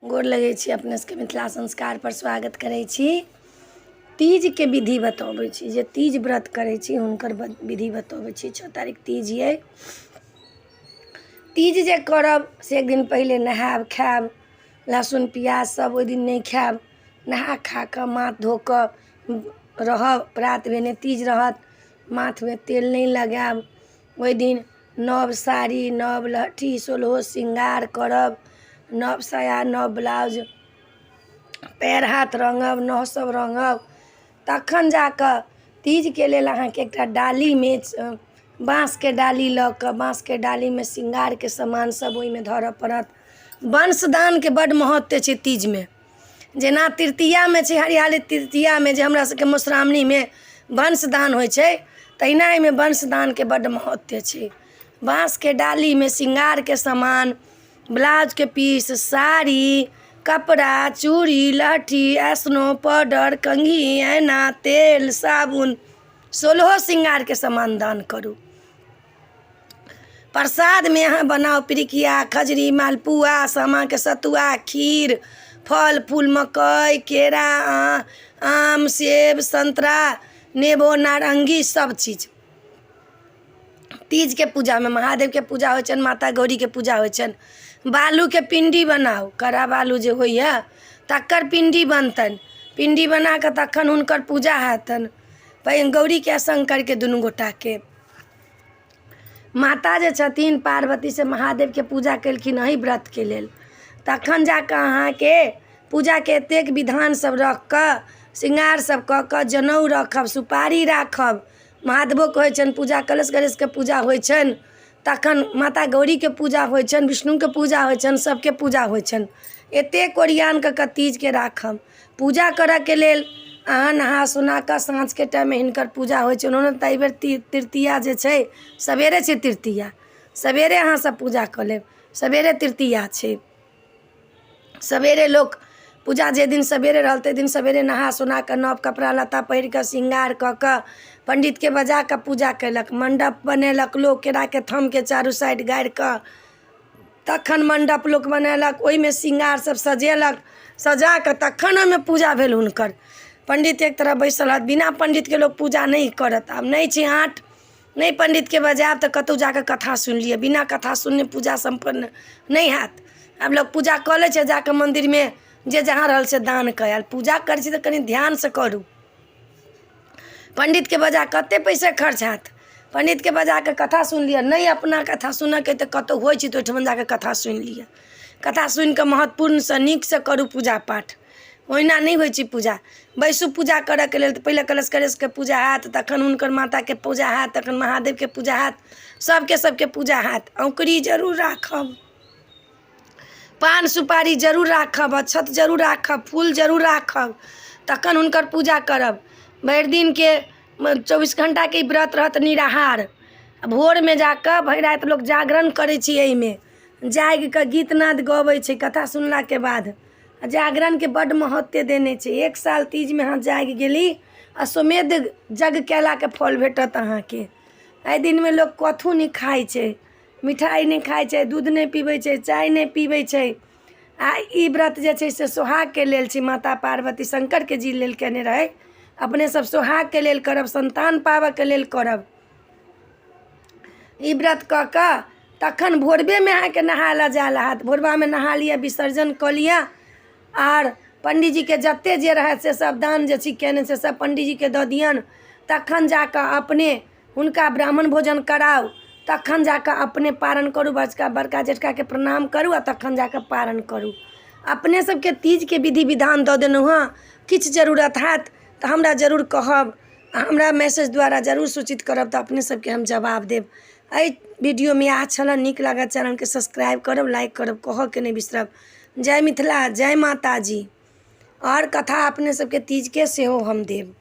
गोर लगै छी अपने सबके मिथिला संस्कार पर स्वागत करै छी। तीज के विधि बतबै छी, जे तीज व्रत करै छी हुनकर विधि बतबै छी। 6 तारीख तीज ये। तीज जे करब से एक दिन पहले नहायब खायब, लहसुन प्याज सब ओहि दिन नहीं खायब। नहा खा कर माथ धो कर रहब। प्रात भेने तीज रहत, माथ में तेल नहीं लगायब। ओहि दिन नव साड़ी, नव लहठी, सोलहो श्रृंगार करब। नव साया, नव ब्लाउज, पैर हाथ रंगब, नह सब रंगब। तखन जाकर तीज के लेल अहाँके एकटा डाली में बाँस के डाली लऽ कऽ, बाँस के डाली में श्रृंगार के सामान सब ओहि में धरऽ पड़त। वंशदान के बड़ महत्व छै तीज में। जेना तृतीया में छै, हरियाली तृतीया में जे हमरा सबके मधुश्रावणी में वंशदान होइ छै, तहिना एहिमे वंशदान के बड़ महत्व छै। बाँस के डाली में श्रृंगार के सामान, ब्लाउज के पीस, साड़ी, कपड़ा, चूड़ी, लहठी, एस्नो, पाउडर, कंघी, ऐना, तेल, साबुन, 16 श्रृंगार के सामान दान करू। प्रसाद में यहाँ बनाओ पिरिकिया, खजरी, मालपुआ, सामा के सतुआ, खीर, फल फूल, मकई, केरा, आम, सेब, संतरा, नेबो, नारंगी, सब चीज। तीज के पूजा में महादेव के पूजा होइ छन, माता गौरी के पूजा होइ छन। बालू के पिंडी बनाओ, कड़ा बालू जे होइए तकर पिंडी बनतन। पिंडी बना के तखन हुनकर पूजा हेतन, पहिने गौरी के शंकर के दुनू गोटा के। माता जे छथिन पार्वती से महादेव के पूजा केलखिन एहि व्रत के लेल। तखन जाकर अहाँ के पूजा के एतेक विधान सब रख कर, श्रृंगार सब कऽ कऽ, जनऊ रखब, सुपारी राखब। महादेवो के होइ छन पूजा, कलश गणेश के पूजा होइ छन। तखन माता गौरी के पूजा होइ छन, विष्णु के पूजा होइ छन, सबके पूजा होइ छन। एतेक ओरियान कऽ तीज के राखब। पूजा करऽ के लेल अहाँ नहा सुना कऽ साँझ के टाइम में हिनकर पूजा होइ छै। उन्होंने ताहि बेर तृतीया जे छै, सवेरे छै तृतीया, सवेरे अहाँ सब पूजा कऽ लेब। सवेरे तृतीया छै, सवेरे लोक पूजा जे दिन सवेरे रहल ताहि दिन सवेरे नहा सुना कर नव कपड़ा लत्ता पहिर कर, श्रृंगार कऽ कऽ, पंडित के बजा कर पूजा कैलक। मंडप बनेलक लोग, केरा के थम के चारू साइड गाड़ि कऽ तखन मंडप लोक बनेलक। ओहि में श्रृंगार सब सजेलक, सजा कर तखन ओहिमे पूजा भेल हुनकर। पंडित एक तरह बैसल रहत, बिना पंडित के लोग पूजा नहीं करत। आब नहीं छै आँट, नहीं पंडित के बजायब तऽ कतौ जाकर कथा सुन लिअ। बिना कथा सुनने पूजा संपन्न नहीं हैत। आब लोग पूजा कऽ लै छै, जाकर मंदिर में जे जहाँ रहल से दान कयल। पूजा करै छी तऽ कनि ध्यान से करू। पंडित के बजा कते पैसे खर्च हैत। पंडित के बजा के कथा सुन लिअ। नहीं अपना कथा सुनऽ के तऽ कतौ होइ छै तऽ ओहिठाम जाकर कथा सुनि लिअ। कथा सुनि कऽ महत्वपूर्ण से नीक से करू पूजा पाठ। ओहिना नहीं होइ छै पूजा। बैसू पूजा करऽ के लेल तऽ पहिले कलश गणेश के पूजा हैत, तखन हुनकर माता के पूजा हैत, तखन महादेव के पूजा हैत, सबके पूजा हैत। औंकरी जरूर राखब, पान सुपारी जरूर राखब, अक्षत जरूर राखब, फूल जरूर राखब, तखन हुनकर पूजा करब। भरि दिन के 24 घंटा के व्रत रहत निराहार। भोर में जाकर भरि रात लोग जागरण करै छी। एहि में जागि कऽ गीत नाद गबै छै कथा सुनला के बाद। जागरण के बड़ महत्व देने छै। 1 साल तीज में अहाँ जागि गेली, अश्वमेध यज्ञ केला के फल भेटत अहाँ के। एहि दिन में लोग कथू नहीं खाइ छै, मिठाई नहीं खाइ छै, दूध नहीं पीबै छै, चाय नहीं पीबै छै। आ ई व्रत जे छै से सोहाग के लेल छै। माता पार्वती शंकर के जी लेल केने रहे। अपने सब सोहाग के लेल करब, संतान पाबऽ के लेल करब। ई व्रत कऽ कऽ तखन भोरबे में अहाँ के नहायला जायल हैत। भोरबा में नहा लिअ, विसर्जन कऽ लिअ। आर पंडित जी के जते जे रहे से सब दान जे छी केने से सब पंडित जी के दऽ दियन। तखन जाकर अपने हुनका ब्राह्मण भोजन कराउ। तखन जाकर अपने पारण करू, बड़का जेठका के प्रणाम करू, आ तखन जाकर पारण करू। अपने सबके तीज के विधि विधान दऽ देलहुँ हँ। किछु जरूरत हैत तऽ हमरा जरूर कहब, हमरा मैसेज द्वारा जरूर सूचित करब तऽ अपने सबके हम जवाब देब। एहि वीडियो में इएह छल। नीक लागत चैनल के सब्सक्राइब करब, लाइक करब, कहऽ के नहीं बिसरब। जय मिथिला, जय माता जी। और कथा अपने सबके तीज के सेहो हम देब।